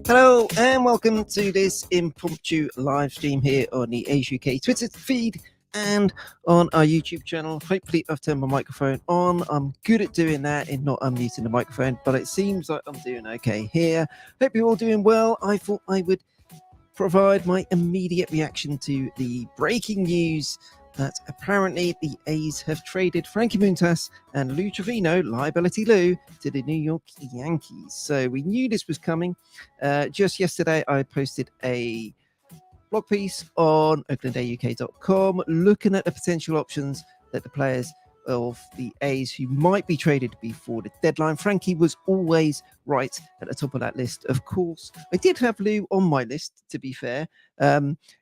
Hello and welcome to this impromptu live stream here on the A's UK Twitter feed and on our YouTube channel. Hopefully I've turned my microphone on. I'm good at doing that and not unmuting the microphone, but it seems like I'm doing okay here. Hope you're all doing well. I thought I would provide my immediate reaction to the breaking news that apparently the A's have traded Frankie Montas and Lou Trivino, liability Lou, to the New York Yankees. So we knew this was coming. Just yesterday, I posted a blog piece on OaklandAUK.com looking at the potential options that the players of the A's who might be traded before the deadline. Frankie was always right at the top of that list. Of course, I did have Lou on my list, to be fair.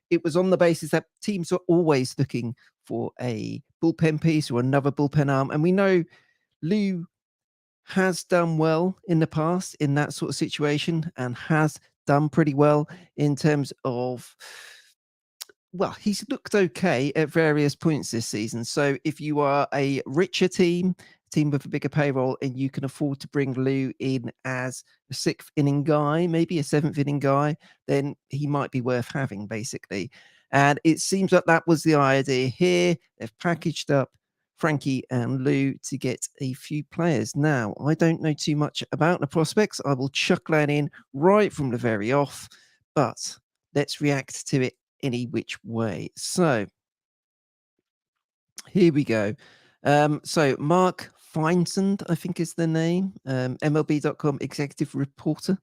It was on the basis that teams are always looking for a bullpen piece or another bullpen arm. And we know Lou has done well in the past in that sort of situation and has done pretty well in terms of, well, he's looked okay at various points this season. So if you are a richer team with a bigger payroll, and you can afford to bring Lou in as a 6th inning guy, maybe a 7th inning guy, then he might be worth having, basically. And it seems like that was the idea here. They've packaged up Frankie and Lou to get a few players. Now, I don't know too much about the prospects. I will chuck that in right from the very off, but let's react to it any which way. So here we go. So Mark Feinsand, I think is the name, MLB.com executive reporter,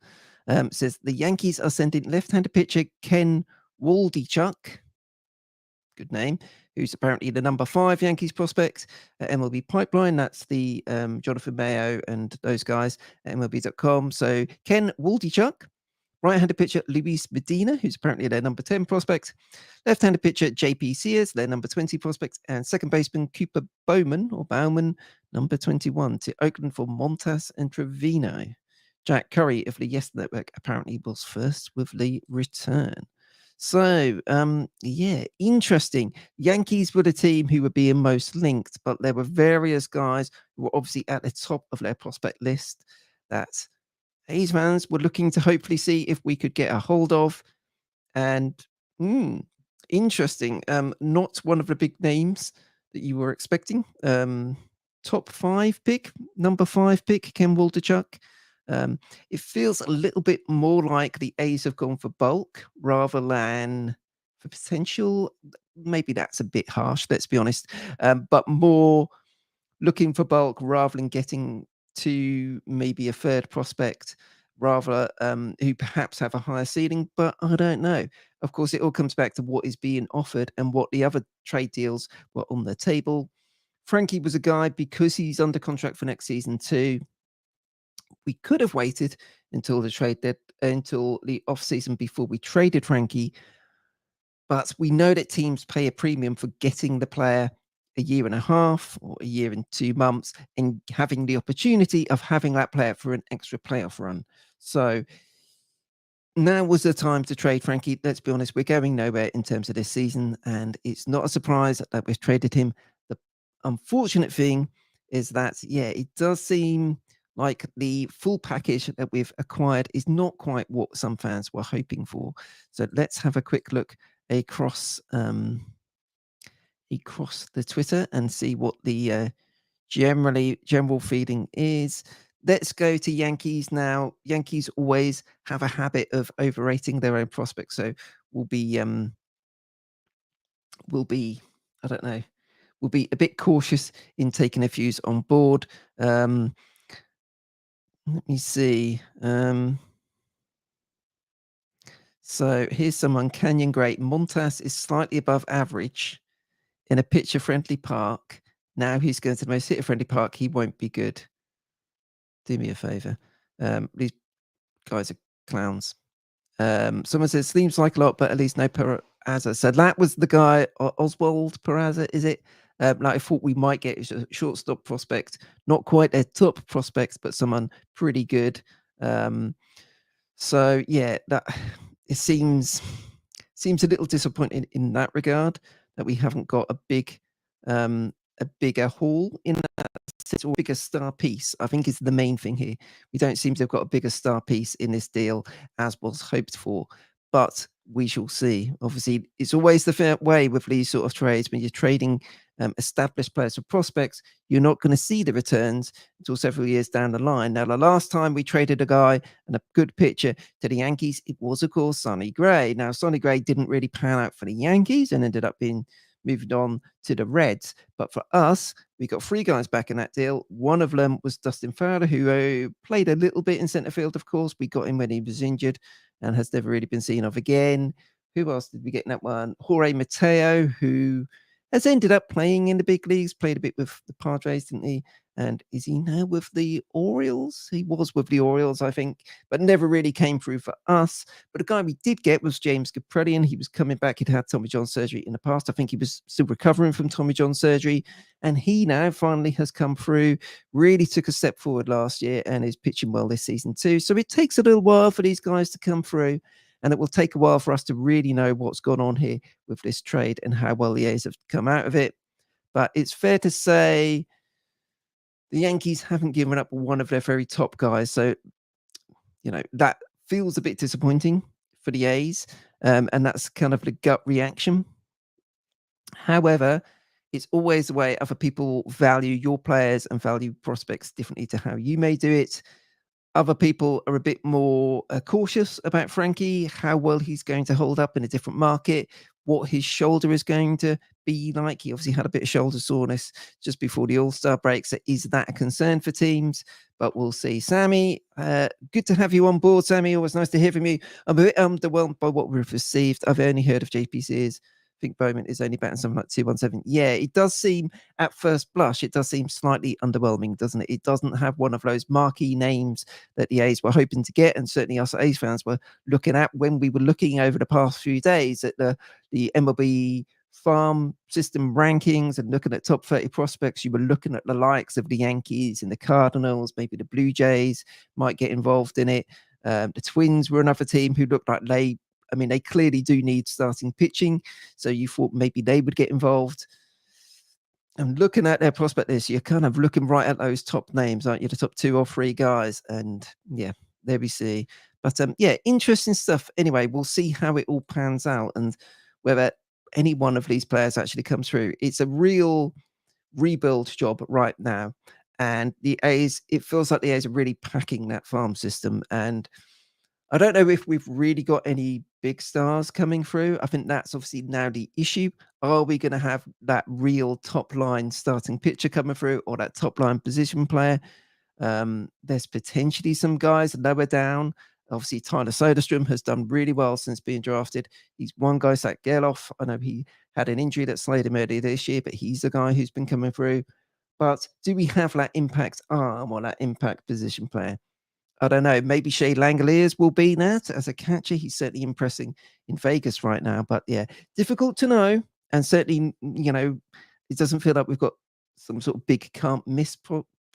says the Yankees are sending left-handed pitcher Ken Waldichuk, good name, who's apparently the number 5 Yankees prospect at MLB Pipeline. That's the Jonathan Mayo and those guys at MLB.com. So Ken Waldichuk, right-handed pitcher Luis Medina, who's apparently their number 10 prospect. Left-handed pitcher JP Sears, their number 20 prospect. And second baseman Cooper Bowman, number 21, to Oakland for Montas and Trivino. Jack Curry of the Yes Network apparently was first with the return. So, yeah, interesting. Yankees were the team who were being most linked, but there were various guys who were obviously at the top of their prospect list that A's fans were looking to hopefully see if we could get a hold of. And interesting. Not one of the big names that you were expecting. Top 5 pick, number 5 pick, Ken Waldichuk. It feels a little bit more like the A's have gone for bulk rather than for potential. Maybe that's a bit harsh, let's be honest. But more looking for bulk rather than getting to maybe a third prospect, rather who perhaps have a higher ceiling, but I don't know. Of course, it all comes back to what is being offered and what the other trade deals were on the table. Frankie was a guy, because he's under contract for next season too. We could have waited until until the off season before we traded Frankie, but we know that teams pay a premium for getting the player a year and a half or a year and 2 months and having the opportunity of having that player for an extra playoff run. So now was the time to trade Frankie. Let's be honest, we're going nowhere in terms of this season, and it's not a surprise that we've traded him. The unfortunate thing is that, yeah, it does seem like the full package that we've acquired is not quite what some fans were hoping for. So let's have a quick look across the Twitter and see what the general feeling is. Let's go to Yankees now. Yankees always have a habit of overrating their own prospects, so we'll be I don't know, we'll be a bit cautious in taking a views on board. Let me see. So here's someone, Canyon Great. Montas is slightly above average in a pitcher-friendly park. Now he's going to the most hitter-friendly park. He won't be good. Do me a favor. These guys are clowns. Someone says, seems like a lot, but at least no Peraza. So that was the guy, Oswald Peraza, is it? Like I thought we might get a shortstop prospect, not quite their top prospect, but someone pretty good. So yeah, that it seems a little disappointing in that regard that we haven't got a bigger haul in that assets or bigger star piece, I think, is the main thing here. We don't seem to have got a bigger star piece in this deal as was hoped for, but we shall see. Obviously, it's always the fair way with these sort of trades. When you're trading established players for prospects, you're not going to see the returns until several years down the line. Now, the last time we traded a guy and a good pitcher to the Yankees, it was, of course, Sonny Gray. Now, Sonny Gray didn't really pan out for the Yankees and ended up being moved on to the Reds. But for us, we got 3 guys back in that deal. One of them was Dustin Fowler, who played a little bit in centre field, of course. We got him when he was injured and has never really been seen of again. Who else did we get in that one? Jorge Mateo, who has ended up playing in the big leagues, played a bit with the Padres, didn't he? And is he now with the Orioles? He was with the Orioles, I think, but never really came through for us. But the guy we did get was James Kaprelian. He was coming back. He'd had Tommy John surgery in the past. I think he was still recovering from Tommy John surgery. And he now finally has come through, really took a step forward last year and is pitching well this season too. So it takes a little while for these guys to come through. And it will take a while for us to really know what's gone on here with this trade and how well the A's have come out of it. But it's fair to say the Yankees haven't given up one of their very top guys. So, that feels a bit disappointing for the A's. And that's kind of the gut reaction. However, it's always the way other people value your players and value prospects differently to how you may do it. Other people are a bit more cautious about Frankie, how well he's going to hold up in a different market, what his shoulder is going to be like. He obviously had a bit of shoulder soreness just before the All-Star break. So is that a concern for teams? But we'll see. Sammy, good to have you on board, Sammy. Always nice to hear from you. I'm a bit underwhelmed by what we've received. I've only heard of JPC's. I think Bowman is only batting something like 217. Yeah, it does seem at first blush, it does seem slightly underwhelming, doesn't it? It doesn't have one of those marquee names that the A's were hoping to get, and certainly us A's fans were looking at when we were looking over the past few days at the MLB farm system rankings and looking at top 30 prospects. You were looking at the likes of the Yankees and the Cardinals, maybe the Blue Jays might get involved in it. The Twins were another team who looked like they clearly do need starting pitching. So you thought maybe they would get involved. And looking at their prospect list, you're kind of looking right at those top names, aren't you? The top 2 or 3 guys. And yeah, there we see. But yeah, interesting stuff. Anyway, we'll see how it all pans out and whether any one of these players actually comes through. It's a real rebuild job right now. And the A's, it feels like the A's are really packing that farm system. And I don't know if we've really got any big stars coming through. I think that's obviously now the issue. Are we going to have that real top line starting pitcher coming through or that top line position player? There's potentially some guys lower down. Obviously, Tyler Soderstrom has done really well since being drafted. He's one guy, Zach Geloff. I know he had an injury that slayed him earlier this year, but he's the guy who's been coming through. But do we have that impact arm or that impact position player? I don't know. Maybe Shea Langoliers will be that as a catcher. He's certainly impressing in Vegas right now. But yeah, difficult to know. And certainly, it doesn't feel like we've got some sort of big can't miss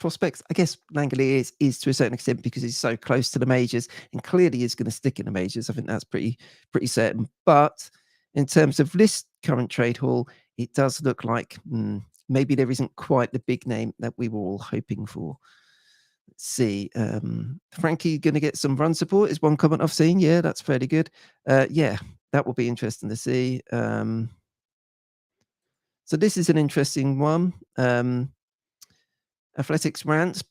prospects. I guess Langoliers is to a certain extent because he's so close to the majors and clearly is going to stick in the majors. I think that's pretty certain. But in terms of this current trade haul, it does look like maybe there isn't quite the big name that we were all hoping for. Let's see. Frankie going to get some run support is one comment I've seen. Yeah, that's fairly good. Yeah, that will be interesting to see. So this is an interesting one. Athletics Rants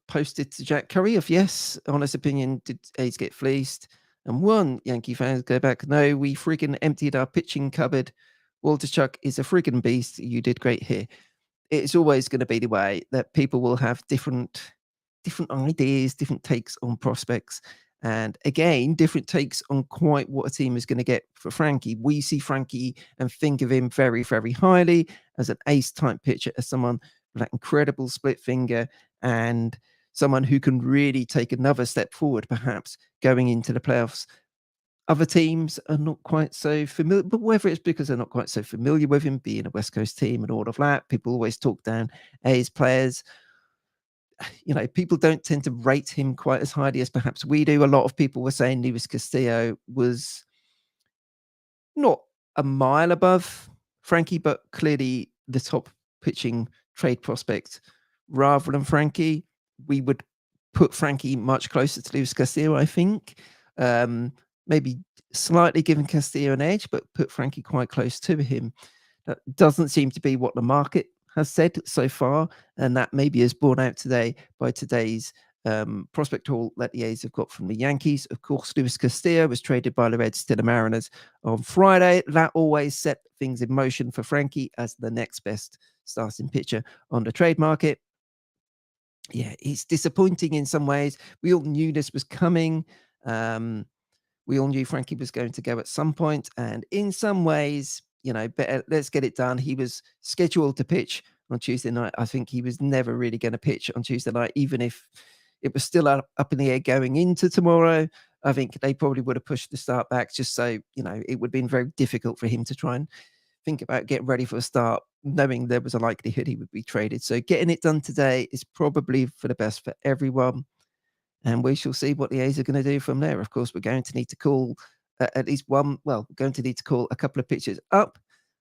posted to Jack Curry of yes, honest opinion, did A's get fleeced? And one Yankee fans go back, no, we freaking emptied our pitching cupboard. Walter Chuck is a freaking beast. You did great here. It's always going to be the way that people will have different ideas, different takes on prospects. And again, different takes on quite what a team is going to get for Frankie. We see Frankie and think of him very, very highly as an ace type pitcher, as someone with that incredible split finger and someone who can really take another step forward, perhaps going into the playoffs. Other teams are not quite so familiar, but whether it's because they're not quite so familiar with him being a West Coast team and all of that, people always talk down A's players. People don't tend to rate him quite as highly as perhaps we do. A lot of people were saying Luis Castillo was not a mile above Frankie, but clearly the top pitching trade prospect rather than Frankie. We would put Frankie much closer to Luis Castillo, I think. Maybe slightly giving Castillo an edge, but put Frankie quite close to him. That doesn't seem to be what the market has said so far, and that maybe is borne out today by today's prospect haul that the A's have got from the Yankees. Of course, Luis Castillo was traded by the Reds to the Mariners on Friday. That always set things in motion for Frankie as the next best starting pitcher on the trade market. Yeah, it's disappointing in some ways. We all knew this was coming. We all knew Frankie was going to go at some point, and in some ways, better let's get it done. He was scheduled to pitch on Tuesday night. I think he was never really going to pitch on Tuesday night, even if it was still up in the air going into tomorrow. I think they probably would have pushed the start back just so, it would have been very difficult for him to try and think about getting ready for a start, knowing there was a likelihood he would be traded. So getting it done today is probably for the best for everyone. And we shall see what the A's are going to do from there. Of course, we're going to need to call at least one. Well, we're going to need to call a couple of pitchers up.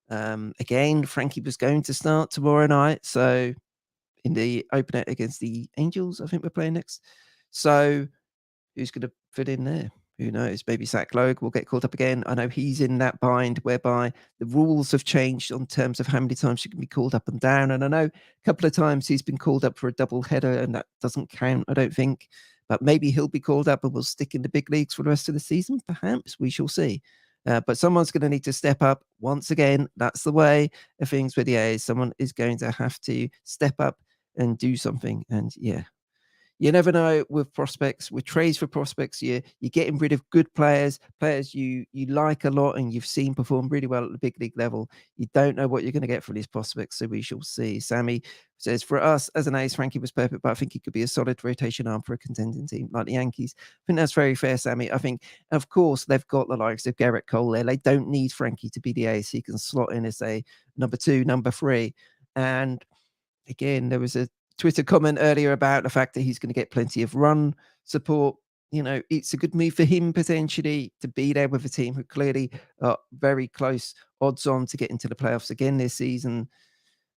Again, Frankie was going to start tomorrow night. So in the opener against the Angels, I think we're playing next. So who's going to fit in there? Who knows? Maybe Zach Logue will get called up again. I know he's in that bind whereby the rules have changed on terms of how many times you can be called up and down. And I know a couple of times he's been called up for a double header, and that doesn't count, I don't think. But maybe he'll be called up and will stick in the big leagues for the rest of the season. Perhaps we shall see. But someone's going to need to step up once again. That's the way of things with the A's. Someone is going to have to step up and do something. And yeah, you never know with prospects, with trades for prospects. You're getting rid of good players you like a lot and you've seen perform really well at the big league level. You don't know what you're going to get from these prospects, so we shall see. Sammy says, for us as an Ace, Frankie was perfect, but I think he could be a solid rotation arm for a contending team like the Yankees. I think that's very fair, Sammy. I think, of course, they've got the likes of Garrett Cole there. They don't need Frankie to be the Ace. He can slot in as a number 2, number 3. And again, there was a Twitter comment earlier about the fact that he's going to get plenty of run support. It's a good move for him potentially to be there with a team who clearly are very close odds on to get into the playoffs again this season.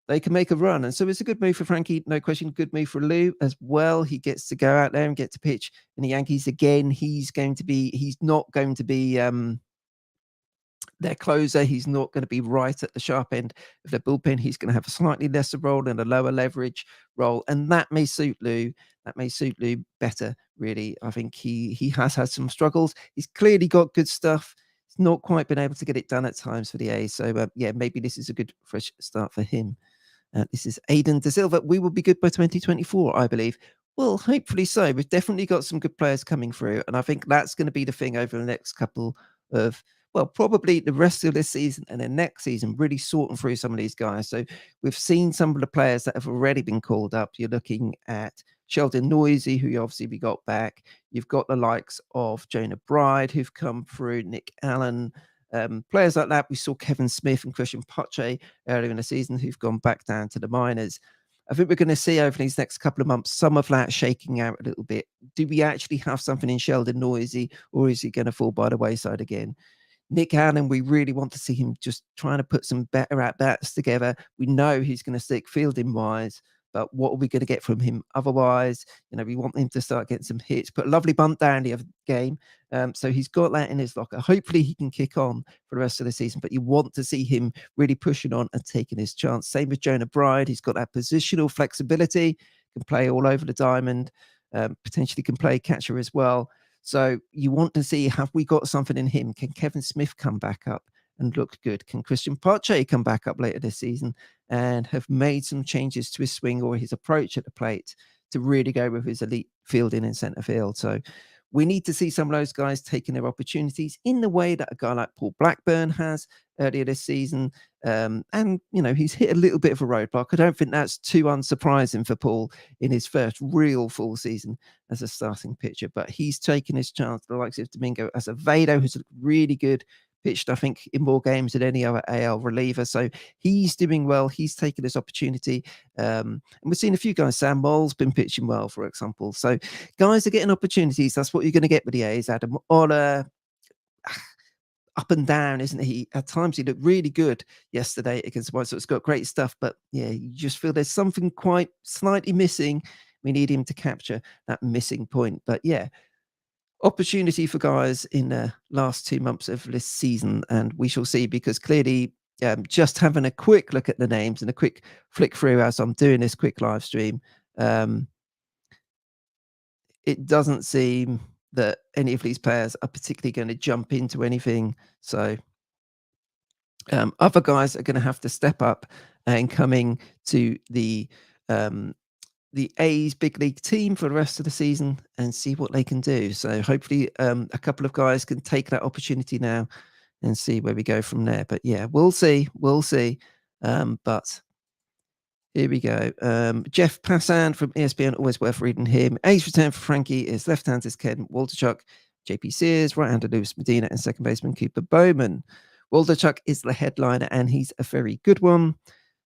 They can make a run. And so it's a good move for Frankie, no question. Good move for Lou as well. He gets to go out there and get to pitch in the Yankees again. He's not going to be their closer. He's not going to be right at the sharp end of the bullpen. He's going to have a slightly lesser role and a lower leverage role, and that may suit Lou. That may suit Lou better, really. I think he has had some struggles. He's clearly got good stuff. He's not quite been able to get it done at times for the A's. So, yeah, maybe this is a good fresh start for him. This is Aiden De Silva. We will be good by 2024, I believe. Well, hopefully so. We've definitely got some good players coming through, and I think that's going to be the thing over the next couple of, well, probably the rest of this season and then next season, really sorting through some of these guys. So we've seen some of the players that have already been called up. You're looking at Sheldon Noisy, who obviously we got back. You've got the likes of Jonah Bride, who've come through, Nick Allen, players like that. We saw Kevin Smith and Christian Pache earlier in the season who've gone back down to the minors. I think we're going to see over these next couple of months some of that shaking out a little bit. Do we actually have something in Sheldon Noisy, or is he going to fall by the wayside again? Nick Allen, we really want to see him just trying to put some better at-bats together. We know he's going to stick fielding-wise, but what are we going to get from him otherwise? We want him to start getting some hits. Put a lovely bunt down the other game. So he's got that in his locker. Hopefully he can kick on for the rest of the season, but you want to see him really pushing on and taking his chance. Same with Jonah Bride. He's got that positional flexibility, can play all over the diamond, potentially can play catcher as well. So you want to see, have we got something in him? Can Kevin Smith come back up and look good? Can Christian Pache come back up later this season and have made some changes to his swing or his approach at the plate to really go with his elite fielding in centre field? So we need to see some of those guys taking their opportunities in the way that a guy like Paul Blackburn has earlier this season. And, he's hit a little bit of a roadblock. I don't think that's too unsurprising for Paul in his first real full season as a starting pitcher. But he's taken his chance. The likes of Domingo Acevedo, who's really good, pitched, I think, in more games than any other AL reliever. So he's doing well. He's taken his opportunity. And we've seen a few guys. Sam Moll's been pitching well, for example. So guys are getting opportunities. That's what you're going to get with the A's. Adam Oller, up and down, isn't he? At times he looked really good yesterday against the White Sox. Got great stuff, but yeah, you just feel there's something quite slightly missing. We need him to capture that missing point. But yeah, opportunity for guys in the last 2 months of this season, and we shall see, because clearly just having a quick look at the names and a quick flick through as I'm doing this quick live stream, it doesn't seem that any of these players are particularly going to jump into anything. So other guys are going to have to step up and coming to the A's big league team for the rest of the season and see what they can do. So hopefully a couple of guys can take that opportunity now and see where we go from there. But yeah, we'll see. We'll see. But here we go. Jeff Passan from ESPN, always worth reading him. A's return for Frankie is left-handed is Ken Walterchuk, JP Sears, right-hander Lewis Medina, and second baseman Cooper Bowman. Walterchuk is the headliner, and he's a very good one.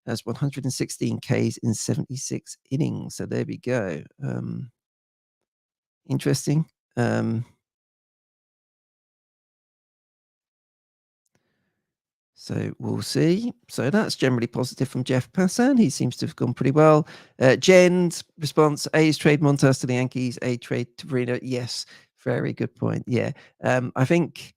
Has 116 Ks in 76 innings. So there we go. Interesting. So we'll see. So that's generally positive from Jeff Passan. He seems to have gone pretty well. Jen's response: A's trade Montas to the Yankees. A trade to Trivino. Yes, very good point. Yeah, I think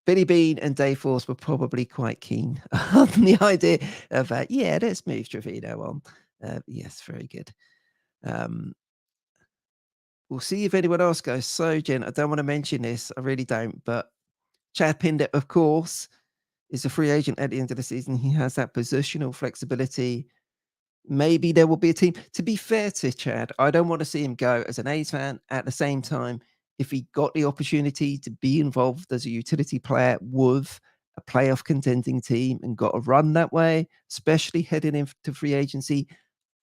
Billy Bean and Dave Force were probably quite keen on the idea of yeah, let's move Trivino on. Yes, very good. We'll see if anyone else goes. So, Jen, I don't want to mention this. I really don't. But Chad Pinder, of course, is a free agent at the end of the season. He has that positional flexibility. Maybe there will be a team. To be fair to Chad, I don't want to see him go as an A's fan. At the same time, if he got the opportunity to be involved as a utility player with a playoff contending team and got a run that way, especially heading into free agency,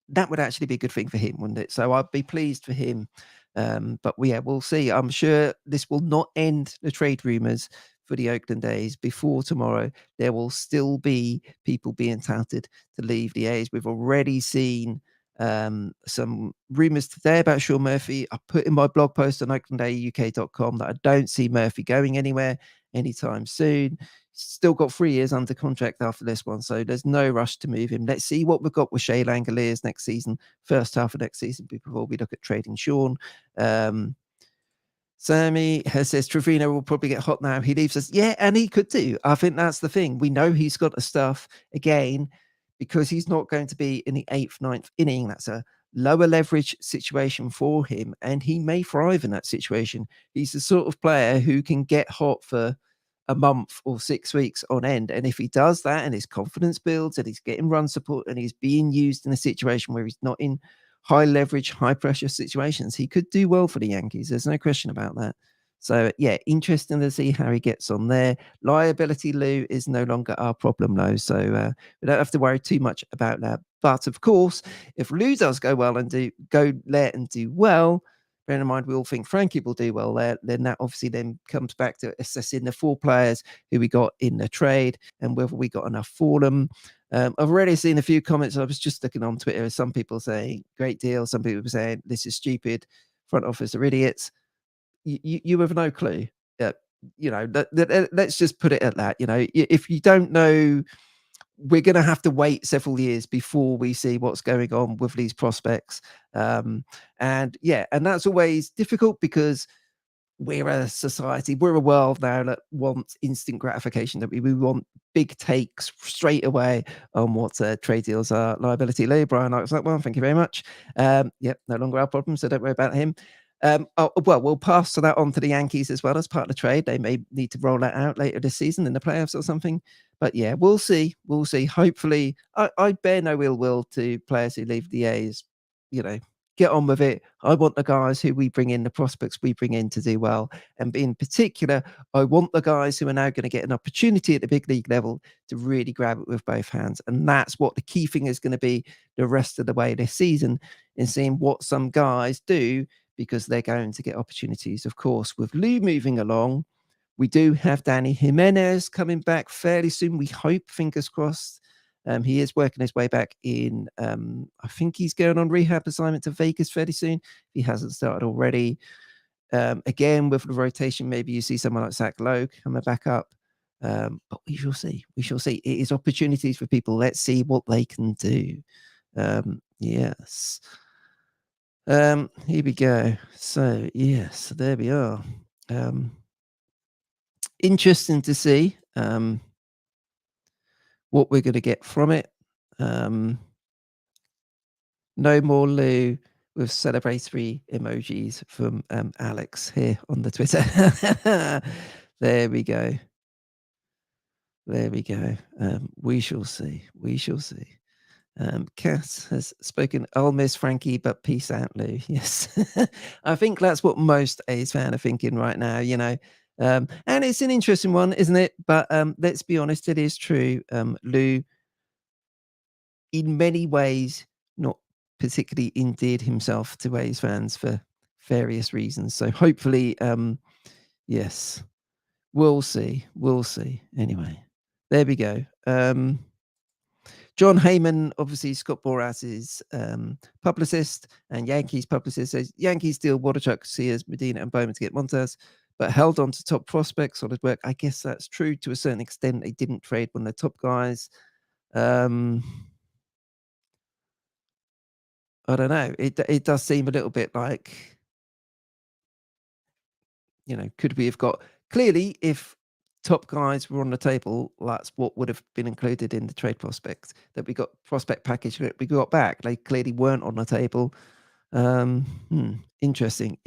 that would actually be a good thing for him, wouldn't it? So I'd be pleased for him. But yeah, we'll see. I'm sure this will not end the trade rumors for the Oakland A's before tomorrow. There will still be people being touted to leave the A's. We've already seen some rumors today about Sean Murphy. I put in my blog post on OaklandAUK.com that I don't see Murphy going anywhere anytime soon. Still got 3 years under contract after this one, so there's no rush to move him. Let's see what we've got with Shea Langoliers next season, first half of next season, before we look at trading Sean. Sammy says Trivino will probably get hot now. He leaves us. Yeah, and he could do. I think that's the thing. We know he's got the stuff again because he's not going to be in the 8th, 9th inning. That's a lower leverage situation for him, and he may thrive in that situation. He's the sort of player who can get hot for a month or 6 weeks on end. And if he does that and his confidence builds and he's getting run support and he's being used in a situation where he's not in high leverage, high pressure situations, he could do well for the Yankees. There's no question about that. So yeah, interesting to see how he gets on there. Liability Lou is no longer our problem, Lou. So we don't have to worry too much about that. But of course, if Lou does go well and go there and do well, bear in mind we all think Frankie will do well there, then that obviously then comes back to assessing the 4 players who we got in the trade and whether we got enough for them. I've already seen a few comments. I was just looking on Twitter. Some people saying great deal. Some people saying this is stupid. Front office are idiots. You have no clue. Let's just put it at that. If you don't know, we're going to have to wait several years before we see what's going on with these prospects. And that's always difficult because we're a society, we're a world now that wants instant gratification, that we want big takes straight away on what trade deals are. Liability Lee, Brian likes that one. Thank you very much. Yep, no longer our problem, so don't worry about him. We'll pass that on to the Yankees as well as part of the trade. They may need to roll that out later this season in the playoffs or something. But yeah, we'll see. We'll see. Hopefully, I bear no ill will to players who leave the A's. Get on with it. I want the guys who we bring in, the prospects we bring in, to do well. And in particular, I want the guys who are now going to get an opportunity at the big league level to really grab it with both hands. And that's what the key thing is going to be the rest of the way this season, in seeing what some guys do, because they're going to get opportunities. Of course, with Lou moving along, we do have Danny Jimenez coming back fairly soon. We hope, fingers crossed. He is working his way back in. I think he's going on rehab assignment to Vegas fairly soon. If he hasn't started already. Again, with the rotation, maybe you see someone like Zach Lowe coming back up. But we shall see. We shall see. It is opportunities for people. Let's see what they can do. Yes. Here we go. So, yes, there we are. Interesting to see what we're going to get from it. No more Lou with celebratory emojis from Alex here on the Twitter. There we go. There we go. We shall see. We shall see. Cass has spoken. I'll miss Frankie, but peace out, Lou. Yes. I think that's what most A's fans are thinking right now, you know. And it's an interesting one, isn't it? But let's be honest, it is true. Lou, in many ways, not particularly endeared himself to A's fans for various reasons. So hopefully, yes, we'll see. We'll see. Anyway, there we go. John Heyman, obviously Scott Boras's publicist and Yankees publicist, says Yankees deal Waterchuck, Sears, Medina, and Bowman to get Montas, but held on to top prospects, solid work. I guess that's true to a certain extent. They didn't trade one of their top guys. I don't know. It does seem a little bit like, you know, could we have got clearly if top guys were on the table, that's what would have been included in the trade prospects that we got prospect package that we got back. They clearly weren't on the table. Interesting.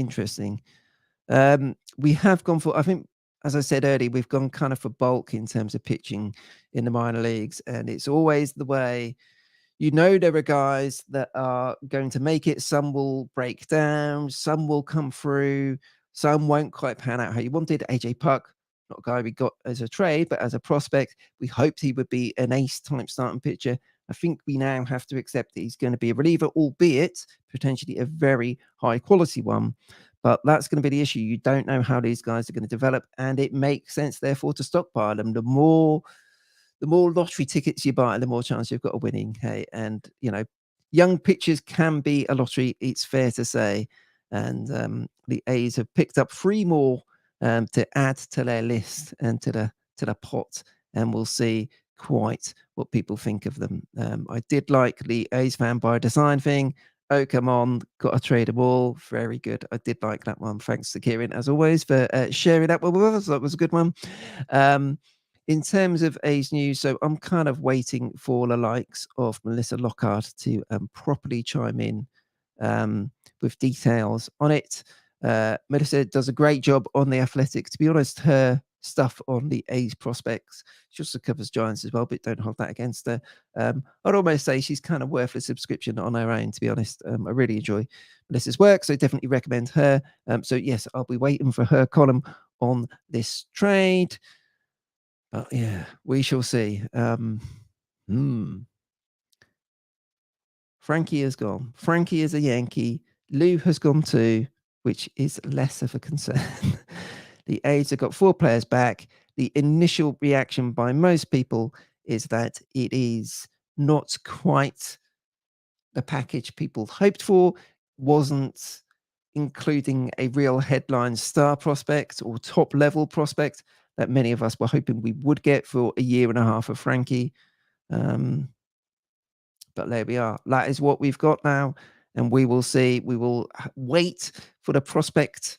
We have gone for, I think, as I said earlier, we've gone kind of for bulk in terms of pitching in the minor leagues, and it's always the way. You know, there are guys that are going to make it. Some will break down. Some will come through. Some won't quite pan out how you wanted. AJ Puck, not a guy we got as a trade, but as a prospect, we hoped he would be an ace type starting pitcher. I think we now have to accept that he's going to be a reliever, albeit potentially a very high quality one. But that's going to be the issue. You don't know how these guys are going to develop, and it makes sense, therefore, to stockpile them. The more lottery tickets you buy, the more chance you've got of winning. Hey, and you know, young pitchers can be a lottery. It's fair to say, and the A's have picked up 3 more to add to their list and to the pot, and we'll see quite what people think of them. I did like the A's fan by design thing. Oh, come on, got a trade of all. Very good. I did like that one. Thanks to Kieran, as always, for sharing that one with us. That was a good one. In terms of A's news, so I'm kind of waiting for the likes of Melissa Lockhart to properly chime in with details on it. Melissa does a great job on The Athletic. To be honest, her stuff on the A's prospects, she also covers Giants as well, but don't hold that against her. I'd almost say she's kind of worth a subscription on her own, to be honest. I really enjoy Melissa's work, so definitely recommend her. So yes, I'll be waiting for her column on this trade. But yeah, we shall see. Frankie has gone. Frankie is a Yankee. Lou has gone too, which is less of a concern. The A's have got 4 players back. The initial reaction by most people is that it is not quite the package people hoped for, wasn't including a real headline star prospect or top level prospect that many of us were hoping we would get for a year and a half of Frankie. But there we are. That is what we've got now. And we will see. We will wait for the prospect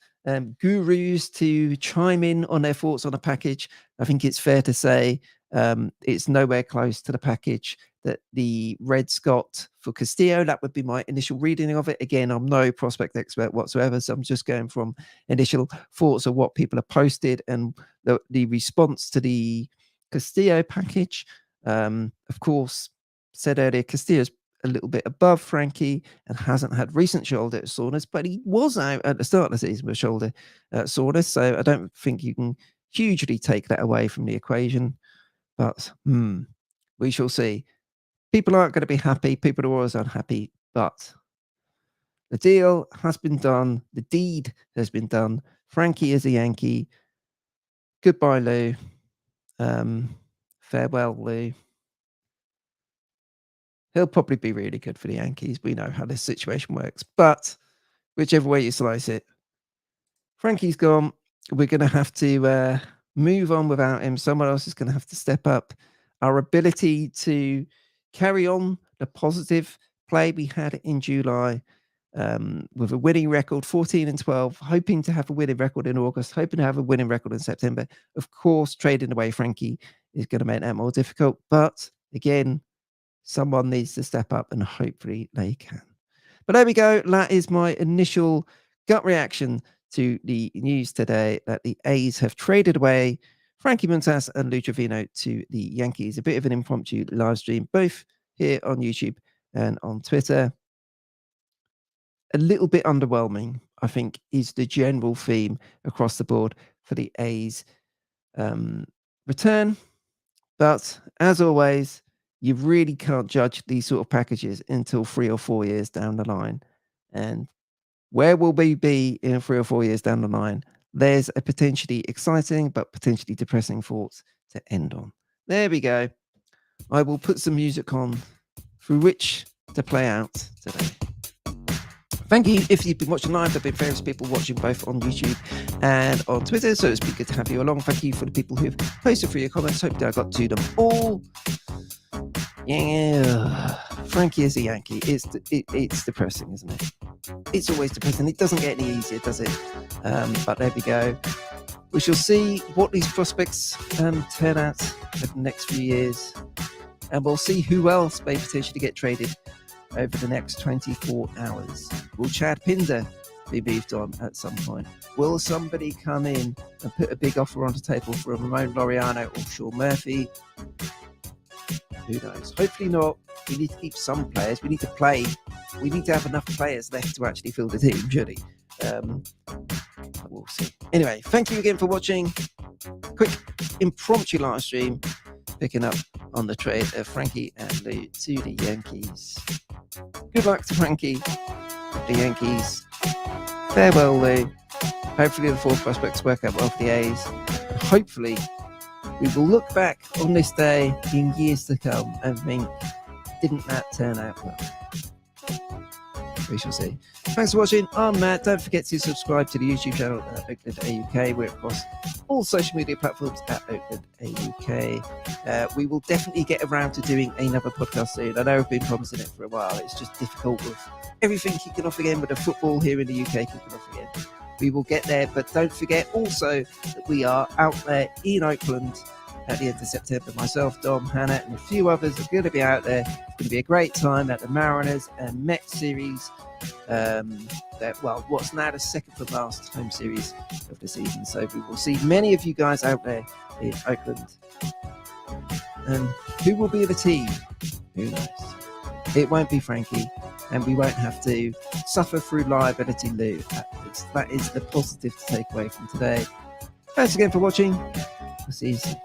gurus to chime in on their thoughts on the package. I think it's fair to say it's nowhere close to the package that the Reds got for Castillo. That would be my initial reading of it. Again, I'm no prospect expert whatsoever, so I'm just going from initial thoughts of what people have posted and the response to the Castillo package. Of course, said earlier, Castillo's a little bit above Frankie and hasn't had recent shoulder soreness, but he was out at the start of the season with shoulder soreness, so I don't think you can hugely take that away from the equation. But we shall see. People aren't going to be happy. People are always unhappy, but the deal has been done. The deed has been done. Frankie is a Yankee. Goodbye, Lou. Farewell, Lou. He'll probably be really good for the Yankees. We know how this situation works. But whichever way you slice it, Frankie's gone. We're going to have to move on without him. Someone else is going to have to step up. Our ability to carry on the positive play we had in July with a winning record, 14-12, hoping to have a winning record in August, hoping to have a winning record in September. Of course, trading away Frankie is going to make that more difficult. But again, someone needs to step up and hopefully they can. But there we go. That is my initial gut reaction to the news today that the A's have traded away Frankie Montas and Trivino to the Yankees. A bit of an impromptu live stream, both here on YouTube and on Twitter. A little bit underwhelming, I think, is the general theme across the board for the A's return. But as always, you really can't judge these sort of packages until 3 or 4 years down the line. And where will we be in 3 or 4 years down the line? There's a potentially exciting but potentially depressing thought to end on. There we go. I will put some music on through which to play out today. Thank you if you've been watching live. There have been various people watching both on YouTube and on Twitter, so it's been good to have you along. Thank you for the people who've posted for your comments. Hope that I got to them all. Yeah, Frankie is a Yankee. It's depressing, isn't it? It's always depressing. It doesn't get any easier, does it? But there we go. We shall see what these prospects turn out over the next few years. And we'll see who else may potentially get traded over the next 24 hours. Will Chad Pinder be moved on at some point? Will somebody come in and put a big offer on the table for a Ramon Laureano or Sean Murphy? Who knows? Hopefully not. We need to keep some players. We need to play. We need to have enough players left to actually fill the team, surely. We'll see. Anyway, thank you again for watching. Quick impromptu live stream picking up on the trade of Frankie and Lou to the Yankees. Good luck to Frankie, the Yankees. Farewell, Lou. Hopefully the four prospects work out well for the A's. And hopefully we will look back on this day in years to come and think, didn't that turn out well? We shall see. Thanks for watching. I'm Matt. Don't forget to subscribe to the YouTube channel at Oakland AUK. We're across all social media platforms at Oakland AUK. We will definitely get around to doing another podcast soon. I know I've been promising it for a while. It's just difficult with everything kicking off again, with the football here in the UK kicking off again. We will get there, but don't forget also that we are out there in Oakland at the end of September. Myself, Dom, Hannah, and a few others are going to be out there. It's going to be a great time at the Mariners and Mets series. What's now the second to last home series of the season. So we will see many of you guys out there in Oakland. And who will be the team? Who knows? It won't be Frankie, and we won't have to suffer through liability Lou. That is the positive to take away from today. Thanks again for watching. I'll see you soon.